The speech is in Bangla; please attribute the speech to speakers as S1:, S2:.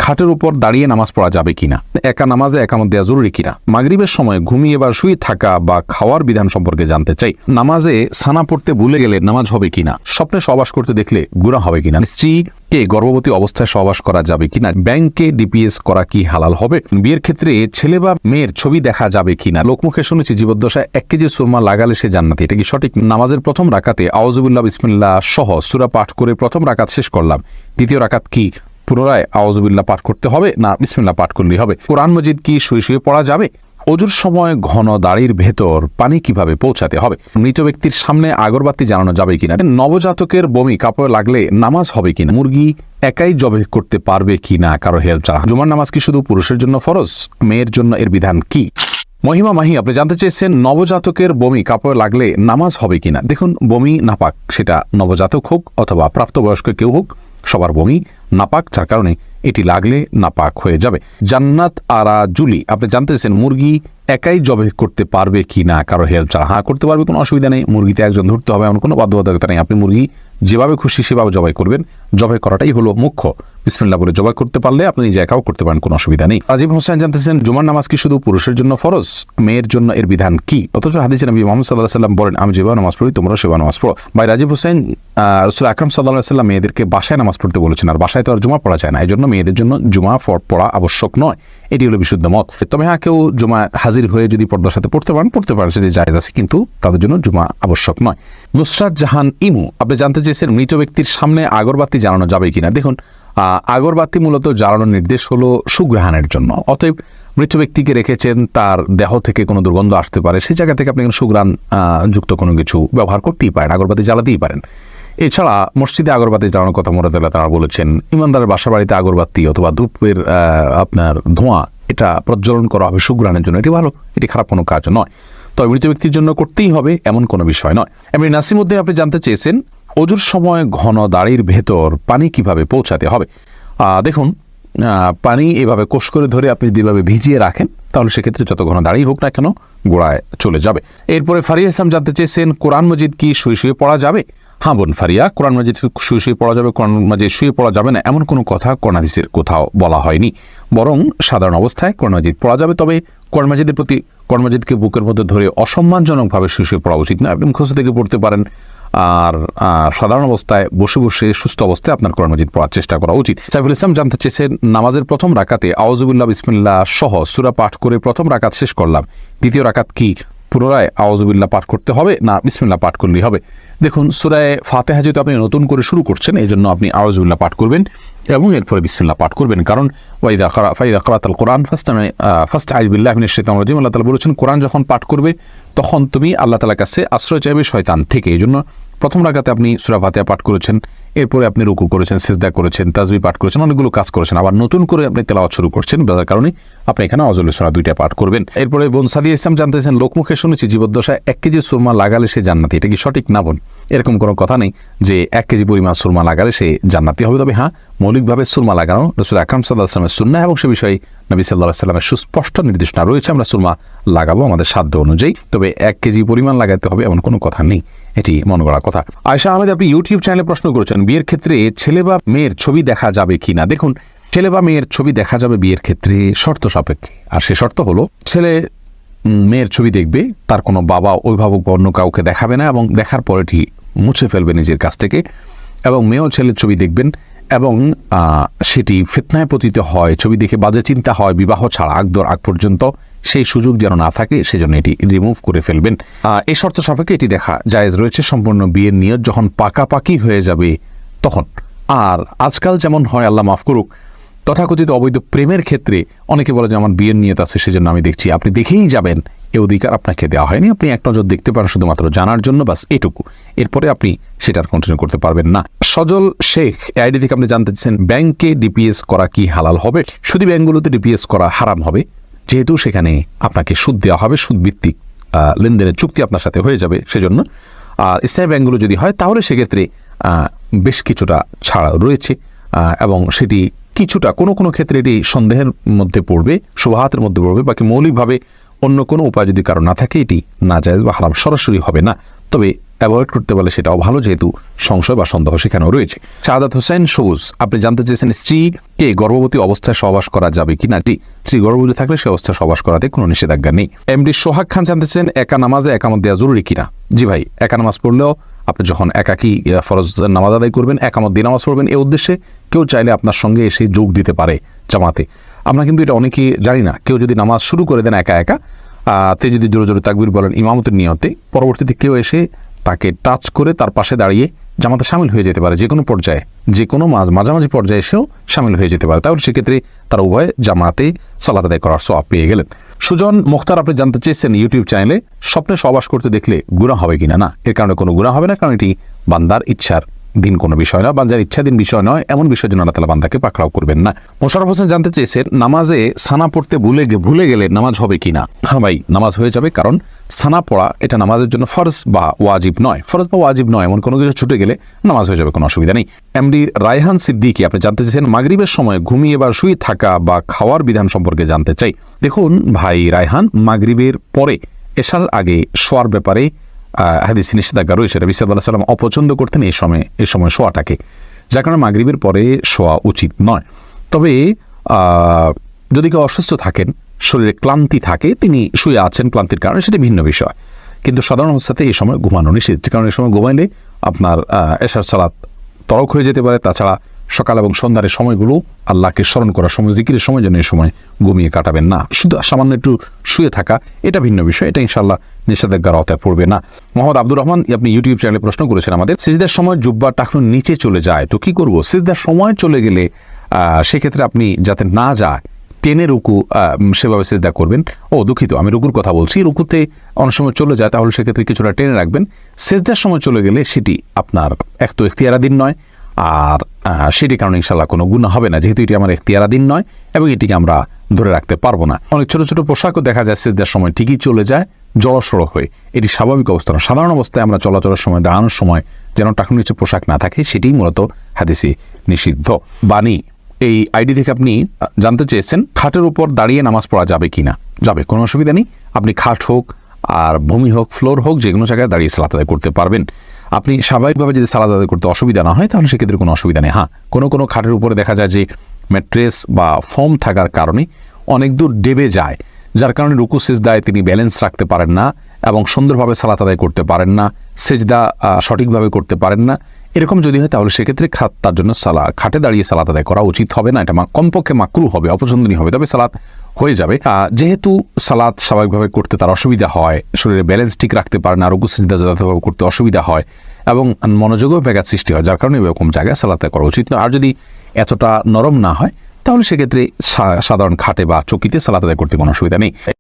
S1: খাটের উপর দাঁড়িয়ে নামাজ পড়া যাবে কিনা, একা নামাজে একামত দেওয়া জরুরি কিনা, মাগরিবের সময় ঘুমিয়ে বা শুয়ে থাকা বা খাওয়ার বিধান সম্পর্কে জানতে চাই, নামাজে সানা পড়তে ভুলে গেলে নামাজ হবে কিনা, স্বপ্নে সহবাস করতে দেখলে গুনাহ হবে কিনা, স্ত্রীকে গর্ভবতী অবস্থায় সহবাস করা যাবে কিনা, ব্যাংকে ডিপিএস করা কি হালাল হবে, বিয়ের ক্ষেত্রে ছেলে বা মেয়ের ছবি দেখা যাবে কিনা, লোকমুখে শুনেছি জীবদ্দশায় 1 কেজি সুরমা লাগালে সে জান্নাতি, এটা কি সঠিক? নামাজের প্রথম রাকাতে আউযুবিল্লাহ বিসমিল্লাহ সহ সূরা পাঠ করে প্রথম রাকাত শেষ করলাম, দ্বিতীয় রাকাত কি পুনরায় আউযুবিল্লাহ পাঠ করতে হবে না বিসমিল্লাহ পাঠ করলেই হবে? কোরআন মজিদ কি শুয়ে শুয়ে পড়া যাবে? অজুর সময় ঘন দাড়ির ভেতর পানি কিভাবে পৌঁছাতে হবে? মৃত ব্যক্তির সামনে আগরবাতি জ্বালানো যাবে কিনা? নবজাতকের বমি কাপড়ে লাগলে নামাজ হবে কিনা? মুরগি একাই জবে করতে পারবে কিনা কারো হেল্প ছাড়া? জুমার নামাজ কি শুধু পুরুষের জন্য ফরজ, মেয়ের জন্য এর বিধান কি? মহিমা মাহি আপনি জানতে চেয়েছেন নবজাতকের বমি কাপড়ে লাগলে নামাজ হবে কিনা। দেখুন, বমি নাপাক, সেটা নবজাতক হোক অথবা প্রাপ্তবয়স্ক কেউ হোক, সবার বমি নাপাক, যার কারণে এটি লাগলে নাপাক হয়ে যাবে। জান্নাত আরা জুলি আপনি জানতে চেয়েছেন মুরগি একাই জবে করতে পারবে কিনা কারো হেল্প ছাড়া? হ্যাঁ, করতে পারবে, কোনো অসুবিধা নেই। মুরগিতে একজন ধরতে হবে এমন কোনো বাধ্যবাধকতা নেই। আপনি মুরগি যেভাবে খুশি সেভাবে জবাই করবেন, জবাই করাটাই হলো মুখ্য। বিসমিল্লাহ বলে জবাই করতে পারলে আপনি নিজে একাও করতে পারেন, কোনো অসুবিধা নেই। রাজীব হোসেন জানতেছেন জুমার নামাজ কি শুধু পুরুষের জন্য ফরজ, মেয়ের জন্য এর বিধান কি? অথচ হাদিসে নবী মুহাম্মদ সাল্লাল্লাহু আলাইহি ওয়াসাল্লাম বলেন আমি যেভাবে নামাজ পড়ি তোমরা সেভাবে নামাজ পড়ো। ভাই রাজীব হোসেন, রাসূল আকরাম সাল্লাল্লাহু আলাইহি ওয়াসাল্লাম মেয়েদেরকে বাসায় নামাজ পড়তে বলেছেন, আর বাসায় তো আর জুমা পড়া যায় না, এই জন্য মেয়েদের জন্য জুমা পড়া আবশ্যক নয়। এটি হলো বিশুদ্ধ মত। তবে হ্যাঁ, কেউ জুমা হাজির হয়ে যদি পর্দার সাথে পড়তে পারেন সেটি জায়েজ আছে, কিন্তু তাদের জন্য জুমা আবশ্যক নয়। নুসরাত জাহান ইমু আপনি জানতে চেয়েছেন মৃত ব্যক্তির সামনে আগরবাতি জ্বালানো যাবে কিনা। দেখুন, আগরবাতি মূলত জ্বালানোর নির্দেশ হলো সুঘ্রাণের জন্য। অতএব মৃত ব্যক্তিকে রেখেছেন, তার দেহ থেকে কোনো দুর্গন্ধ আসতে পারে, সেই জায়গা থেকে আপনি সুঘ্রাণ যুক্ত কোনো কিছু ব্যবহার করতেই পারেন, আগরবাতি জ্বালাতেই পারেন। এছাড়া মসজিদে আগরবাতি জ্বালানোর কথা মুরাদুল্লাহ তারা বলেছেন। ইমানদারের বাসা বাড়িতে আগরবাতি অথবা ধূপের আপনার ধোঁয়া এটা প্রজ্বলন করা হবে সুঘ্রাণের জন্য, এটি ভালো, এটি খারাপ কোনো কাজ নয়। তবে মৃত ব্যক্তির জন্য করতেই হবে এমন কোনো বিষয় নয়। এমনি নাসিমউদ্দিন আপনি জানতে চেয়েছেন অজুর সময় ঘন দাড়ির ভেতর পানি কিভাবে পৌঁছাতে হবে। দেখুন, পানি এভাবে কোষ করে ধরে আপনি যেভাবে ভিজিয়ে রাখেন তাহলে সেক্ষেত্রে যত ঘন দাড়ি হোক না কেন গোড়ায় চলে যাবে। এরপরে ফারিয়া ইসলাম জানতে চেয়েছেন কোরআন মজিদ কি শুয়ে শুয়ে পড়া যাবে। হ্যাঁ বোন ফারিয়া, কোরআন মজিদ শুয়ে শুয়ে পড়া যাবে, কোরআন মজিদ শুয়ে পড়া যাবে না এমন কোনো কথা কোরআন হাদিসের কোথাও বলা হয়নি, বরং সাধারণ অবস্থায় কোরআন মজিদ পড়া যাবে। তবে কোরআন মজিদের প্রতি কোরআন মজিদকে বুকের মধ্যে ধরে অসম্মানজনকভাবে শুয়ে শুয়ে পড়া উচিত না। আপনি মুখস্থ থেকে পড়তে পারেন, আর সাধারণ অবস্থায় বসে বসে সুস্থ অবস্থায় আপনার কোরআন মজিদ পড়ার চেষ্টা করা উচিত। সাইফুল ইসলাম জানতে চেয়েছেন নামাজের প্রথম রাকাতে আউযুবিল্লাহ বিসমিল্লাহ সহ সূরা পাঠ করে প্রথম রাকাত শেষ করলাম, দ্বিতীয় রাকাত কি পুনরায় আউযুবিল্লাহ পাঠ করতে হবে না বিসমিল্লাহ পাঠ করলেই হবে? দেখুন, সূরা ফাতিহা যেহেতু আপনি নতুন করে শুরু করছেন, এই জন্য আপনি আউযুবিল্লাহ পাঠ করবেন এবং এরপরে বিসমিল্লাহ পাঠ করবেন। কারণ ফাইদা ক্রাতাল কোরআন ফাস্তাইয বিল্লাহি মিনাশ শাইতানির রাজিম, আল্লাহ তাআলা বলেছেন কোরআন যখন পাঠ করবে তখন তুমি আল্লাহ তাআলার কাছে আশ্রয় চাইবে শয়তান থেকে। এই জন্য প্রথম রাকাতে আপনি সূরা ফাতিহা পাঠ করেছেন, এরপরে আপনি রুকু করেছেন, সিজদা করেছেন, তাসবিহ পাঠ করেছেন, অনেকগুলো কাজ করেছেন, আবার নতুন করে আপনি তেলাওয়াত শুরু করছেন, যার কারণে আপনি এখানে আউযুবিল্লাহ সূরা 2টা পাঠ করবেন। এরপরে বোন সাদিয়া ইসলাম জানতেছেন লোকমুখে শুনেছি জীবদ্দশায় 1 কেজি সুরমা লাগালে সে জান্নাতি, এটা কি সঠিক? না বোন, এরকম কোনো কথা নেই যে 1 কেজি পরিমাণ সুরমা লাগালে সে জান্নাতি হবে। তবে হ্যাঁ, মৌলিকভাবে সুরমা লাগানো রাসূল আকরাম সাল্লাল্লাহু আলাইহি ওয়াসাল্লামের সুন্নাহ এবং সে বিষয়ে নবী সাল্লাল্লাহু আলাইহি ওয়াসাল্লামের সুস্পষ্ট নির্দেশনা রয়েছে। আমরা সুরমা লাগাবো আমাদের সাধ্য অনুযায়ী, তবে 1 কেজি পরিমাণ লাগাতে হবে এমন কোনো কথা নেই, এটি মন গড়া কথা। আয়েশা আহমেদ আপনি ইউটিউব চ্যানেলে প্রশ্ন করেছেন বিয়ের ক্ষেত্রে ছেলে বা মেয়ের ছবি দেখা যাবে কিনা। দেখুন, ছেলে বা মেয়ের ছবি দেখা যাবে বিয়ের ক্ষেত্রে শর্ত সাপেক্ষে, আর সে শর্ত হলো ছেলে মেয়ের ছবি দেখবে, তার কোনো বাবা অভিভাবক বা অন্য কাউকে দেখাবে না এবং দেখার পর এটি মুছে ফেলবে নিজের কাছ থেকে, এবং মেয়েও ছেলের ছবি দেখবেন এবং সেটি ফিতনায় পতিত হয়, ছবি দেখে বাজে চিন্তা হয় বিবাহ ছাড়া আগ পর্যন্ত, সেই সুযোগ যেন না থাকে সেজন্য এটি রিমুভ করে ফেলবেন। এই শর্ত সাপেক্ষে এটি দেখা জায়েজ রয়েছে সম্পূর্ণ বিয়ের নিয়ত যখন পাকাপাকি হয়ে যাবে তখন। আর আজকাল যেমন হয়, আল্লাহ মাফ করুক, তথাকথিত অবৈধ প্রেমের ক্ষেত্রে অনেকে বলে যে আমার বিয়ের নিয়ত আছে সেজন্য আমি দেখছি, আপনি দেখেই যাবেন, এ অধিকার আপনাকে দেওয়া হয়নি। আপনি এক নজর দেখতে পারেন শুধুমাত্র জানার জন্য, বাস এটুকু, এরপরে আপনি সেটার কন্টিনিউ করতে পারবেন না। সজল শেখ আইডি থেকে আপনি জানতে চাচ্ছেন ব্যাংকে ডিপিএস করা কি হালাল হবে। শুধু ব্যাংকগুলোতে ডিপিএস করা হারাম হবে, যেহেতু সেখানে আপনাকে সুদ দেওয়া হবে, সুদ ভিত্তিক লেনদেনের চুক্তি আপনার সাথে হয়ে যাবে সেজন্য। আর ইসলামী ব্যাংকগুলো যদি হয় তাহলে সেক্ষেত্রে বেশ কিছুটা ছাড় রয়েছে, এবং সেটি কিছুটা কোনো কোনো ক্ষেত্রে এটি সন্দেহের মধ্যে পড়বে, শুবহাতের মধ্যে পড়বে, বাকি মৌলিকভাবে অন্য কোনো উপায় যদি কারো না থাকে এটি নাজায়েজ বা হারাম সরাসরি হবে না, তবে অ্যাভয়েড করতে পারলে সেটাও ভালো, যেহেতু সংশয় বা সন্দেহ সেখানেও রয়েছে। শাহাদাত হোসেন সবুজ, আপনি জানতে চেয়েছেন স্ত্রীকে গর্ভবতী অবস্থায় সহবাস করা যাবে কিনা। স্ত্রী গর্ভবতী থাকলে সে অবস্থায় সহবাস করাতে কোনো নিষেধাজ্ঞা নেই। এমডি সোহাগ খান জানতে চেয়েছেন একা নামাজে একামত দেওয়া জরুরি কিনা। জি ভাই, একা নামাজ পড়লেও আপনি যখন একাকী ফরজ নামাজ আদায় করবেন, একামত দিয়ে নামাজ পড়বেন, এই উদ্দেশ্যে কেউ চাইলে আপনার সঙ্গে এসে যোগ দিতে পারে জামাতে। আমরা কিন্তু এটা অনেকেই জানি না। কেউ যদি নামাজ শুরু করে দেন একা একা, তে যদি জোরে জোরে তাকবীর বলেন ইমামতের নিয়তে, পরবর্তীতে কেউ এসে তাকে টাচ করে তার পাশে দাঁড়িয়ে জামাতে শামিল হয়ে যেতে পারে, যে কোনো পর্যায়ে, যে কোনো মাঝামাঝি পর্যায়ে এসেও শামিল হয়ে যেতে পারে। তাহলে সেক্ষেত্রে তারা উভয় জামাতে সালাত আদায় করার সওয়াব পেয়ে গেলেন। সুজন মুখতার, আপনি জানতে চেয়েছেন ইউটিউব চ্যানেলে স্বপ্নে সহবাস করতে দেখলে গুনাহ হবে কিনা। না, এর কারণে কোনো গুনাহ হবে না, কারণ এটি বান্দার ইচ্ছার দিন কোনো বিষয় না, বান্দার ইচ্ছাধীন বিষয় নয়, এমন বিষয়ের জন্য আল্লাহ তাআলা বান্দাকে পাকড়াও করবেন না। মোশাররফ হোসেন জানতে চেয়েছেন নামাজে সানা পড়তে ভুলে গেলে নামাজ হবে কিনা। হ্যাঁ ভাই, নামাজ হয়ে যাবে, কারণ সানা পড়া এটা নামাজের জন্য ফরজ বা ওয়াজিব নয়। ফরজ বা ওয়াজিব নয় এমন কোনো কিছু ছুটে গেলে নামাজ হয়ে যাবে, কোনো অসুবিধা নেই। এমডি রায়হান সিদ্দিকী, আপনি জানতে চেয়েছেন মাগরিবের সময় ঘুমিয়ে বা শুয়ে থাকা বা খাওয়ার বিধান সম্পর্কে জানতে চাই। দেখুন ভাই রায়হান, মাগরিবের পরে এশার আগে শোয়ার ব্যাপারে হাদিসে নিষেধাজ্ঞা রয়েছে। নবী সাল্লাল্লাহু আলাইহি ওয়াসাল্লাম অপছন্দ করতেন এই সময় শোয়াটাকে, যার কারণে মাগরিবের পরে শোয়া উচিত নয়। তবে যদি কেউ অসুস্থ থাকেন, শরীরে ক্লান্তি থাকে, তিনি শুয়ে আছেন ক্লান্তির কারণে, সেটা ভিন্ন বিষয়। কিন্তু সাধারণ অবস্থাতে এই সময় ঘুমানো নিষেধ, কারণ এই সময় ঘুমাইলে আপনার এশার সালাত তরক হয়ে যেতে পারে। তাছাড়া সকাল এবং সন্ধ্যার সময়গুলো আল্লাহকে স্মরণ করার সময়, জিকিরের সময় যেন এই সময় ঘুমিয়ে কাটাবেন না। শুধু সামান্য একটু শুয়ে থাকা এটা ভিন্ন বিষয়, এটা ইনশাআল্লাহ নিষেধাজ্ঞার আওতায় পড়বে না। মোহাম্মদ আব্দুর রহমান, আপনি ইউটিউব চ্যানেলে প্রশ্ন করেছেন আমাদের, সিজদার সময় জুব্বা টাকনুর নিচে চলে যায় তো কি করব। সিজদার সময় চলে গেলে সেক্ষেত্রে আপনি যাতে না যায় টেনে রুকু সেভাবে সিজদা করবেন। দুঃখিত, আমি রুকুর কথা বলছি। রুকুতে অনেক সময় চলে যায়, তাহলে সেক্ষেত্রে কিছুটা টেনে রাখবেন। সিজদার সময় চলে গেলে সেটি আপনার এক তো এখতিয়ারাধীন নয়, আর সেটি কারণে ইনশাআল্লাহ কোনো গুনাহ হবে না, যেহেতু এটি আমার এখতিয়ারাধীন নয় এবং এটিকে আমরা ধরে রাখতে পারবো না। অনেক ছোট ছোট পোশাকও দেখা যায় সিজদার সময় ঠিকই চলে যায় জড়সড় হয়ে, এটি স্বাভাবিক অবস্থা না। সাধারণ অবস্থায় আমরা চলাচলের সময়, দাঁড়ানোর সময় যেন টাকনুর নিচে পোশাক না থাকে, সেটিই মূলত হাদিসে নিষিদ্ধ। বাণী, এই আইডি থেকে আপনি জানতে চেয়েছেন খাটের উপর দাঁড়িয়ে নামাজ পড়া যাবে কিনা। যাবে, কোনো অসুবিধা নেই। আপনি খাট হোক আর ভূমি হোক, ফ্লোর হোক, যে কোনো জায়গায় দাঁড়িয়ে সালাত আদায় করতে পারবেন। আপনি স্বাভাবিকভাবে যদি সালাত আদায় করতে অসুবিধা না হয়, তাহলে সেক্ষেত্রে কোনো অসুবিধা নেই। হ্যাঁ, কোনো খাটের উপরে দেখা যায় যে ম্যাট্রেস বা ফোম থাকার কারণে অনেক দূর ডেবে যায়, যার কারণে রুকু সিজদায় তিনি ব্যালেন্স রাখতে পারেন না এবং সুন্দরভাবে সালাত আদায় করতে পারেন না, সিজদা সঠিকভাবে করতে পারেন না। এরকম যদি হয় তাহলে সেক্ষেত্রে তার জন্য খাটে দাঁড়িয়ে সালাত আদায় করা উচিত হবে না। এটা কমপক্ষে মাকরুহ হবে, অপছন্দনীয় হবে, তবে সালাত হয়ে যাবে। যেহেতু সালাত স্বাভাবিকভাবে করতে তার অসুবিধা হয়, শরীরে ব্যালেন্স ঠিক রাখতে পারে না, রুকু সিজদা যথাযথভাবে করতে অসুবিধা হয় এবং মনোযোগেও ব্যাঘাত সৃষ্টি হয়, যার কারণে এরকম জায়গায় সালাত আদায় করা উচিত নয়। আর যদি এতটা নরম না হয় তাহলে সেক্ষেত্রে সাধারণ খাটে বা চকিতে সালাত আদায় করতে কোনো অসুবিধা নেই।